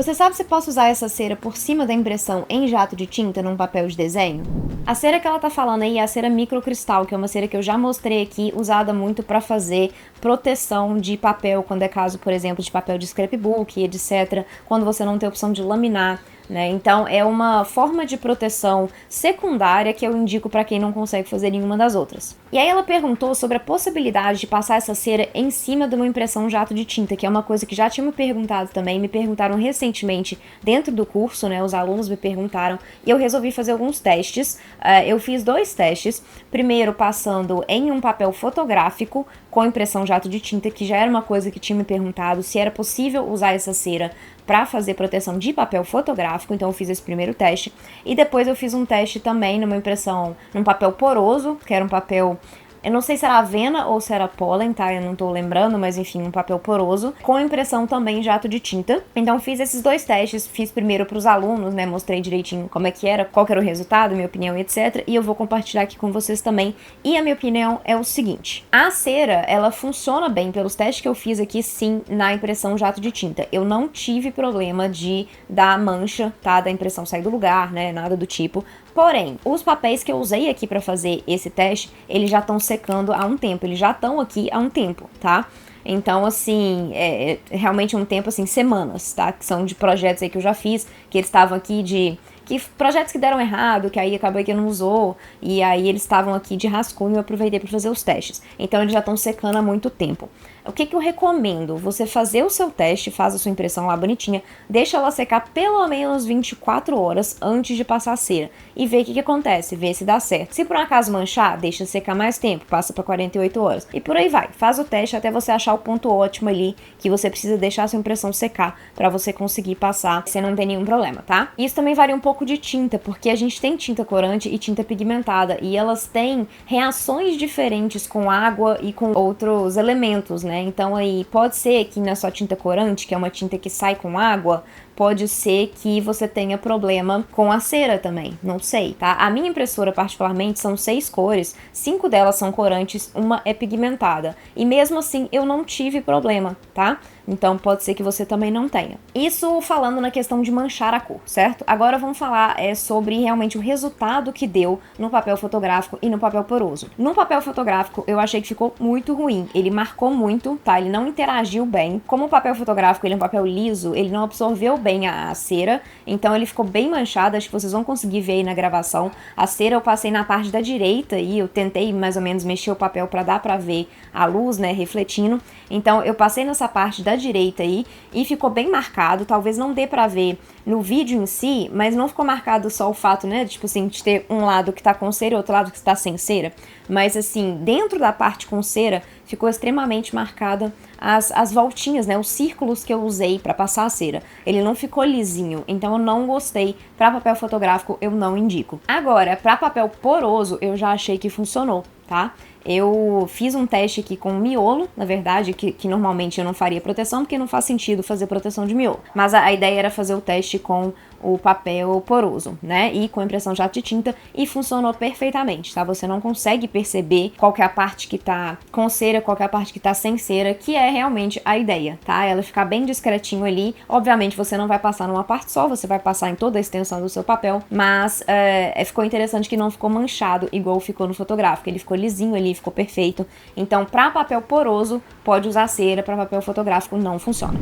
Você sabe se posso usar essa cera por cima da impressão em jato de tinta num papel de desenho? A cera que ela tá falando aí é a cera microcristal, que é uma cera que eu já mostrei aqui, usada muito para fazer proteção de papel, quando é caso, por exemplo, de papel de scrapbook, etc., quando você não tem opção de laminar, né? Então é uma forma de proteção secundária que eu indico para quem não consegue fazer nenhuma das outras. E aí ela perguntou sobre a possibilidade de passar essa cera em cima de uma impressão jato de tinta, que é uma coisa que já tinha me perguntado também, me perguntaram recentemente dentro do curso, né? Os alunos me perguntaram e eu resolvi fazer alguns testes. Eu fiz 2 testes, primeiro passando em um papel fotográfico com impressão jato de tinta, que já era uma coisa que tinha me perguntado se era possível usar essa cera para fazer proteção de papel fotográfico, então eu fiz esse primeiro teste, e depois eu fiz um teste também numa impressão, num papel poroso, que era um papel, eu não sei se era avena ou se era pólen, tá? Eu não tô lembrando, mas enfim, um papel poroso, com impressão também em jato de tinta. Então fiz esses 2 testes, fiz primeiro pros alunos, né? Mostrei direitinho como é que era, qual que era o resultado, minha opinião, etc. E eu vou compartilhar aqui com vocês também. E a minha opinião é o seguinte: a cera, ela funciona bem pelos testes que eu fiz aqui, sim, na impressão jato de tinta. Eu não tive problema de dar mancha, tá? Da impressão sair do lugar, né? Nada do tipo. Porém, os papéis que eu usei aqui para fazer esse teste, eles já estão secando há um tempo, eles já estão aqui há um tempo, tá? Então, assim, é realmente um tempo, assim, semanas, tá? Que são de projetos aí que eu já fiz, que eles estavam aqui projetos que deram errado, que aí acabou que não usou, e aí eles estavam aqui de rascunho e eu aproveitei para fazer os testes. Então eles já estão secando há muito tempo. O que eu recomendo? Você fazer o seu teste, faz a sua impressão lá bonitinha, deixa ela secar pelo menos 24 horas antes de passar a cera e ver o que acontece, ver se dá certo. Se por um acaso manchar, deixa secar mais tempo, passa para 48 horas. E por aí vai, faz o teste até você achar o ponto ótimo ali, que você precisa deixar a sua impressão secar para você conseguir passar sem não ter nenhum problema, tá? Isso também varia um pouco de tinta, porque a gente tem tinta corante e tinta pigmentada, e elas têm reações diferentes com água e com outros elementos, né? Então aí pode ser que na sua tinta corante, que é uma tinta que sai com água, pode ser que você tenha problema com a cera também, não sei, tá? A minha impressora particularmente são 6 cores, 5 delas são corantes, uma é pigmentada, e mesmo assim eu não tive problema, tá? Então pode ser que você também não tenha. Isso falando na questão de manchar a cor, certo? Agora vamos falar sobre realmente o resultado que deu no papel fotográfico e no papel poroso. No papel fotográfico eu achei que ficou muito ruim, ele marcou muito, tá? Ele não interagiu bem. Como o papel fotográfico ele é um papel liso, ele não absorveu bem a cera, então ele ficou bem manchado, acho que vocês vão conseguir ver aí na gravação. A cera eu passei na parte da direita e eu tentei mais ou menos mexer o papel para dar para ver a luz, né, refletindo. Então eu passei nessa parte da direita aí e ficou bem marcado, talvez não dê pra ver no vídeo em si, mas não ficou marcado só o fato, né, tipo assim, de ter um lado que tá com cera e outro lado que tá sem cera, mas assim, dentro da parte com cera ficou extremamente marcada as voltinhas, né, os círculos que eu usei pra passar a cera. Ele não ficou lisinho, então eu não gostei. Pra papel fotográfico eu não indico. Agora, pra papel poroso eu já achei que funcionou, tá? Eu fiz um teste aqui com miolo, na verdade, que normalmente eu não faria proteção, porque não faz sentido fazer proteção de miolo. Mas a ideia era fazer o teste com o papel poroso, né? E com impressão jato de tinta, e funcionou perfeitamente, tá? Você não consegue perceber qual que é a parte que tá com cera, qual que é a parte que tá sem cera, que é realmente a ideia, tá? Ela ficar bem discretinho ali. Obviamente você não vai passar numa parte só, você vai passar em toda a extensão do seu papel, mas ficou interessante que não ficou manchado igual ficou no fotográfico. Ele ficou lisinho ali, ficou perfeito. Então, para papel poroso, pode usar cera, para papel fotográfico não funciona.